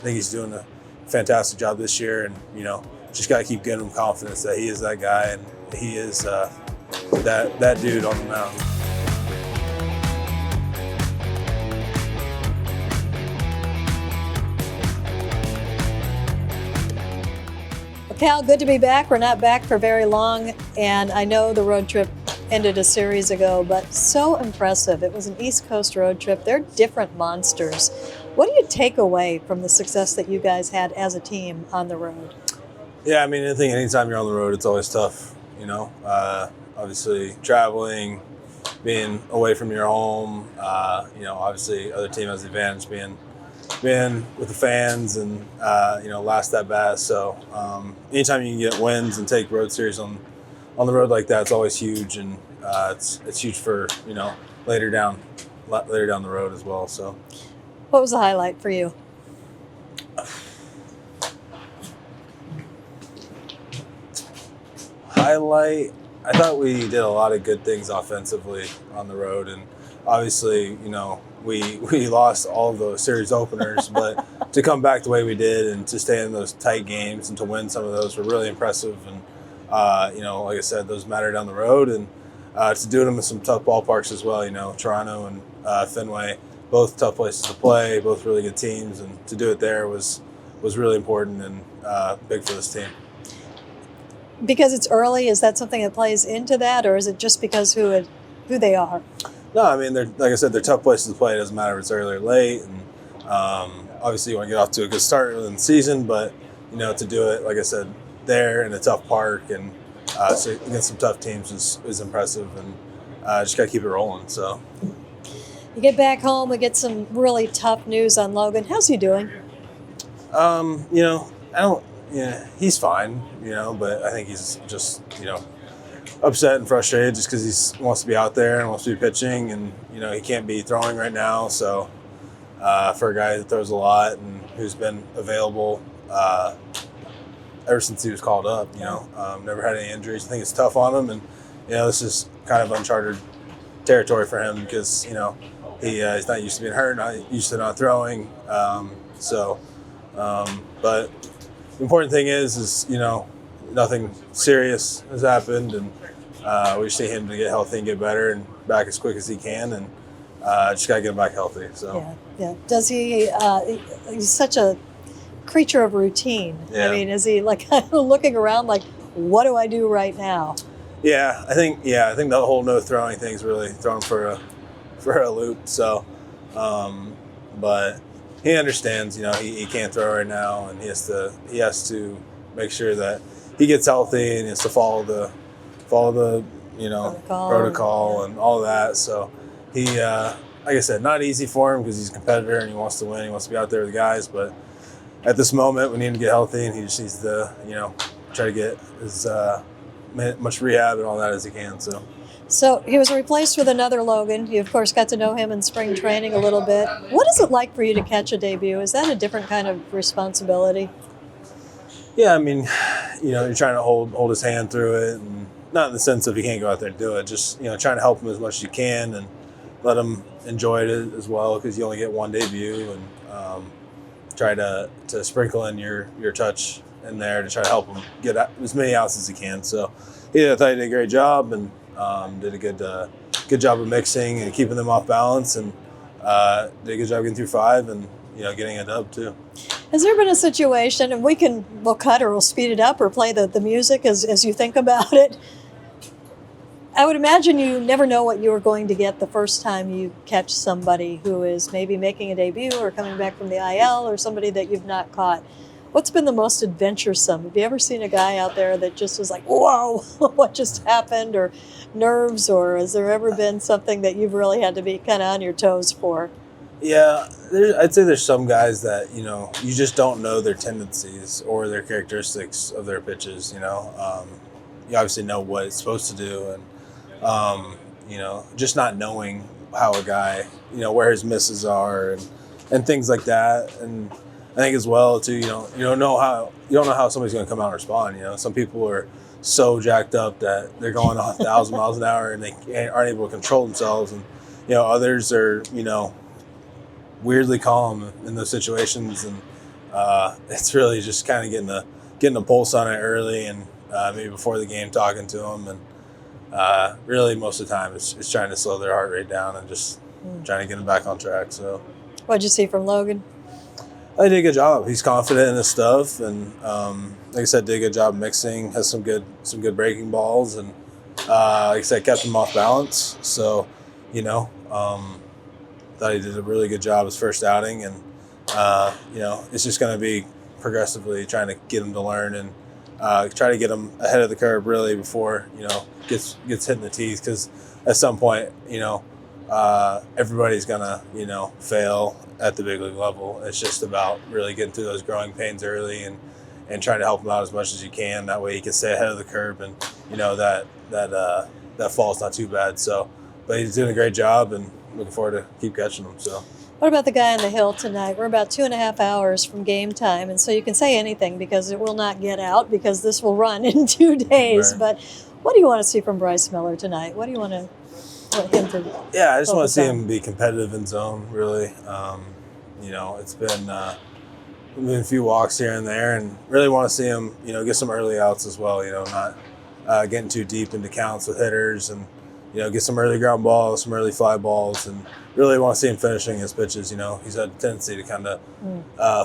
think he's doing a fantastic job this year, and just got to keep giving him confidence that he is that guy and he is that dude on the mound. Cal, good to be back. We're not back for very long, and I know the road trip ended a series ago, but so impressive. It was an East Coast road trip. They're different monsters. What do you take away from the success that you guys had as a team on the road? Yeah, I mean, I think anytime you're on the road, it's always tough, obviously traveling, being away from your home, obviously other team has the advantage being with the fans and, last at bat. So anytime you can get wins and take road series on the road like that, it's always huge. And it's huge for, later down the road as well. So what was the highlight for you? Highlight, I thought we did a lot of good things offensively on the road. And obviously, we lost all of those series openers, but to come back the way we did and to stay in those tight games and to win some of those were really impressive. And, like I said, those matter down the road. And to do them in some tough ballparks as well, Toronto and Fenway, both tough places to play, both really good teams. And to do it there was really important and big for this team. Because it's early, is that something that plays into that, or is it just because who they are? No, I mean, like I said, they're tough places to play. It doesn't matter if it's early or late. And obviously you want to get off to a good start in the season, but, to do it, like I said, there in a tough park and so against some tough teams is impressive, and just got to keep it rolling. So you get back home, we get some really tough news on Logan. How's he doing? He's fine, but I think he's just, upset and frustrated just because he wants to be out there and wants to be pitching, and, he can't be throwing right now. So for a guy that throws a lot and who's been available ever since he was called up, never had any injuries. I think it's tough on him, and, this is kind of uncharted territory for him because, he's not used to being hurt, not used to not throwing. But the important thing is nothing serious has happened, and we just need him to get healthy and get better and back as quick as he can, and just got to get him back healthy. So yeah. Does he? He's such a creature of routine. Yeah. I mean, is he like looking around like, what do I do right now? Yeah, I think the whole no throwing thing is really thrown for a loop. So, but he understands, he can't throw right now, and he has to make sure that he gets healthy, and he has to follow the protocol and all of that. So he, like I said, not easy for him because he's a competitor and he wants to win. He wants to be out there with the guys, but at this moment we need him to get healthy, and he just needs to, try to get as much rehab and all that as he can. So he was replaced with another Logan. You, of course, got to know him in spring training a little bit. What is it like for you to catch a debut? Is that a different kind of responsibility? Yeah, I mean, you're trying to hold his hand through it, and not in the sense of he can't go out there and do it, just, trying to help him as much as you can and let him enjoy it as well, because you only get one debut, and try to sprinkle in your touch in there to try to help him get as many outs as he can. So I thought he did a great job, and did a good job of mixing and keeping them off balance, and did a good job getting through 5 and getting a dub too. Has there been a situation, and we'll cut or we'll speed it up or play the music as you think about it? I would imagine you never know what you are going to get the first time you catch somebody who is maybe making a debut or coming back from the IL, or somebody that you've not caught. What's been the most adventuresome? Have you ever seen a guy out there that just was like, whoa, what just happened, or nerves, or has there ever been something that you've really had to be kind of on your toes for? Yeah, I'd say there's some guys that, you just don't know their tendencies or their characteristics of their pitches, You obviously know what it's supposed to do, and, just not knowing how a guy, where his misses are and things like that. And I think as well too, you don't know how somebody's going to come out and respond. Some people are so jacked up that they're going 1,000 miles an hour and they aren't able to control themselves, and others are weirdly calm in those situations, and it's really just kind of getting a pulse on it early, and maybe before the game talking to them, and really most of the time it's trying to slow their heart rate down and just trying to get them back on track. So, What'd you see from Logan? I did a good job. He's confident in his stuff, and like I said, did a good job mixing. Has some good breaking balls, and like I said, kept him off balance. So, thought he did a really good job his first outing, and it's just going to be progressively trying to get him to learn and try to get him ahead of the curve really before gets hit in the teeth, because at some point everybody's gonna fail at the big league level. It's just about really getting through those growing pains early and trying to help him out as much as you can. That way he can stay ahead of the curve, and that fall's not too bad. So, but he's doing a great job, and looking forward to keep catching him. So. What about the guy on the hill tonight? We're about 2.5 hours from game time, and so you can say anything because it will not get out because this will run in 2 days. Right. But what do you want to see from Bryce Miller tonight? What do you want him to? Yeah, I just want to see on? him be competitive in zone. Really, it's been a few walks here and there, and really want to see him get some early outs as well. Not getting too deep into counts with hitters, and get some early ground balls, some early fly balls, and really want to see him finishing his pitches. He's had a tendency to kind of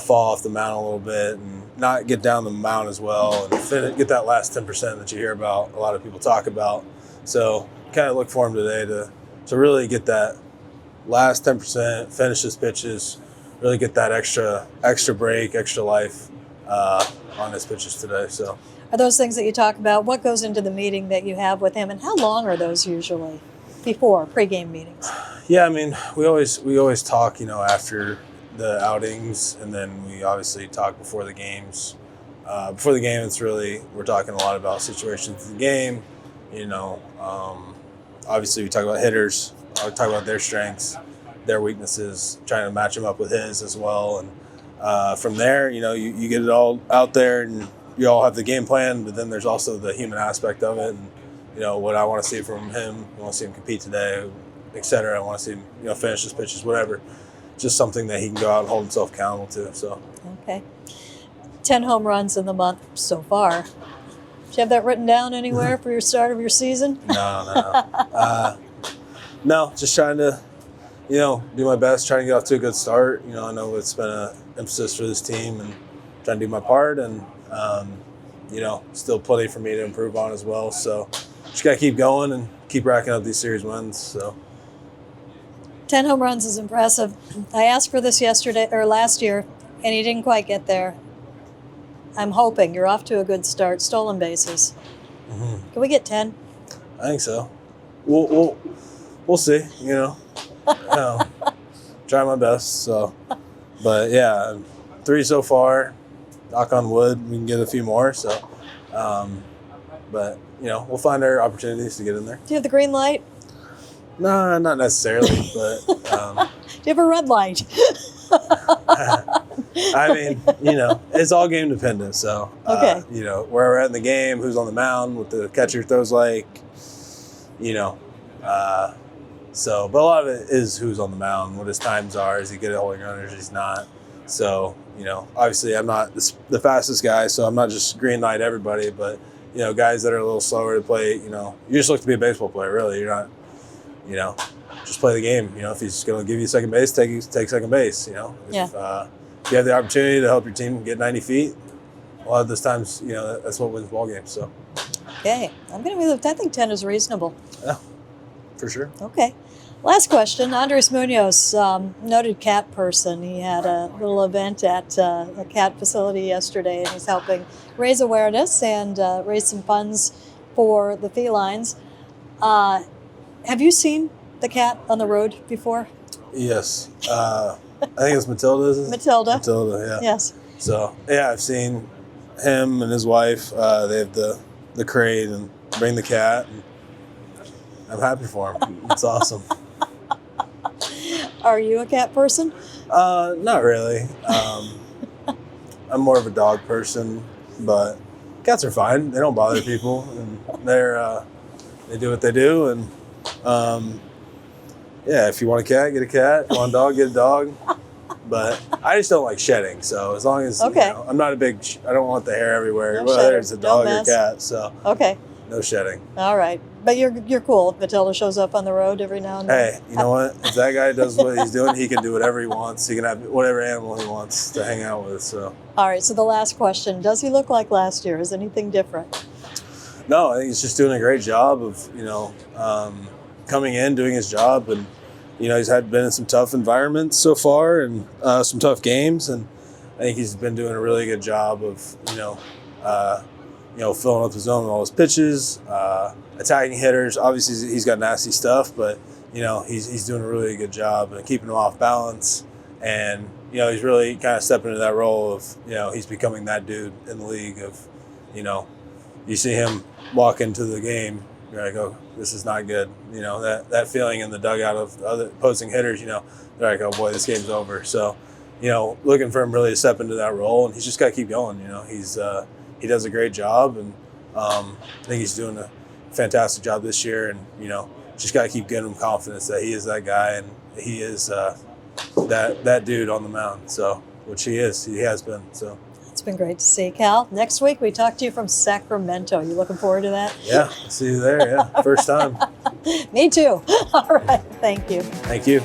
fall off the mound a little bit and not get down the mound as well, and get that last 10% that you hear about, a lot of people talk about. So kind of look for him today to really get that last 10%, finish his pitches, really get that extra break, extra life on his pitches today. So. Are those things that you talk about? What goes into the meeting that you have with him, and how long are those usually before pregame meetings? Yeah, I mean, we always talk, after the outings, and then we obviously talk before the games. Before the game, we're talking a lot about situations in the game. Obviously we talk about hitters, we talk about their strengths, their weaknesses, trying to match them up with his as well. And from there, you get it all out there, and you all have the game plan, but then there's also the human aspect of it, and what I want to see from him. I want to see him compete today, etc. I want to see him, finish his pitches, whatever. Just something that he can go out and hold himself accountable to. So. Okay. 10 home runs in the month so far. Do you have that written down anywhere for your start of your season? No. No, just trying to, do my best, trying to get off to a good start. I know it's been an emphasis for this team, and trying to do my part, and still plenty for me to improve on as well. So just got to keep going and keep racking up these series wins. So 10 home runs is impressive. I asked for this last year, and he didn't quite get there. I'm hoping you're off to a good start. Stolen bases. Mm-hmm. Can we get 10? I think so. We'll see. Try my best. So, but yeah, 3 so far. Knock on wood, we can get a few more. So, but we'll find our opportunities to get in there. Do you have the green light? No, not necessarily, but. Do you have a red light? I mean, it's all game dependent. So, okay. Where we're at in the game, who's on the mound, what the catcher throws like, so, but a lot of it is who's on the mound, what his times are. Is he good at holding runners? He's not. So, obviously I'm not the fastest guy, so I'm not just green light everybody, but, guys that are a little slower to play, you just look to be a baseball player, really. You're not, just play the game. If he's going to give you second base, take second base, If you have the opportunity to help your team get 90 feet, a lot of those times, that's what wins ball games. So. Okay. I think 10 is reasonable. Yeah, for sure. Okay. Last question. Andrés Muñoz, noted cat person. He had a little event at a cat facility yesterday, and he's helping raise awareness and raise some funds for the felines. Have you seen the cat on the road before? Yes. I think it's Matilda, isn't it? Matilda, yeah. Yes. So, yeah, I've seen him and his wife. They have the crate and bring the cat. And I'm happy for him. It's awesome. Are you a cat person? Not really. I'm more of a dog person, but cats are fine. They don't bother people, and they do what they do. And if you want a cat, get a cat. If you want a dog, get a dog. but I just don't like shedding. So as long as Okay. I'm not a big, I don't want the hair everywhere, No whether shedding, it's a no dog or mess. cat. So Okay. no shedding. All right. But you're cool if Matilda shows up on the road every now and then. Hey, you know what? If that guy does what he's doing, he can do whatever he wants. He can have whatever animal he wants to hang out with. So All right. So the last question: does he look like last year? Is anything different? no, I think he's just doing a great job of coming in, doing his job, and he's been in some tough environments so far and some tough games, and I think he's been doing a really good job of filling up the zone with all his pitches, attacking hitters. Obviously, he's got nasty stuff, but he's doing a really good job and keeping them off balance. And he's really kind of stepping into that role of he's becoming that dude in the league. Of you see him walk into the game, you're like, oh, this is not good. That feeling in the dugout of other opposing hitters. They're like, oh boy, this game's over. So looking for him really to step into that role, and he's just got to keep going. He does a great job, and I think he's doing a fantastic job this year. And just got to keep giving him confidence that he is that guy, and he is that dude on the mound. So, which he is, he has been. So It's been great to see. Cal, next week we talk to you from Sacramento. You looking forward to that? yeah, see you there. Yeah, first time. Me too. All right. Thank you. Thank you.